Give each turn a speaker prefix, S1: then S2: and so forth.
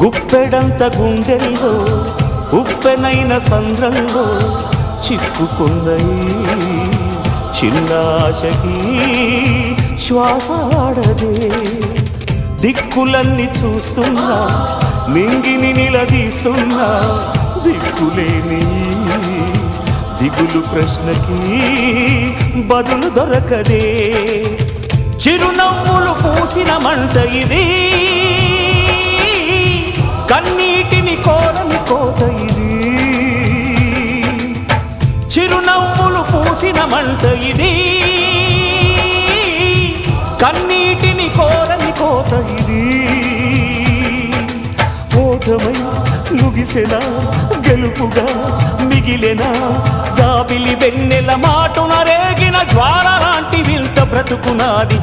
S1: గుప్పెడంత గుండెల్లో ఉప్పెనైన సంద్రంలో చిక్కుకుందయి చిన్నాశకి శ్వాస ఆడదే. దిక్కులన్నీ చూస్తున్నా నింగిని నిలదీస్తున్నా దిక్కులేని దిగులు ప్రశ్నకి బదులు దొరకదే. చిరునవ్వులు పూసిన మంట ఇది, కన్నీటిని కోరని కోత ఇది. చిరునవ్వులు పూసిన మంట ఇది, కన్నీటిని కోరని కోత ఇది. ఓటమై ముగిసెనా గెలుపుగా మిగిలెనా, జాబిలి వెన్నెల మాటున రేగిన జ్వాల లాంటి వింత బ్రతుకునాది.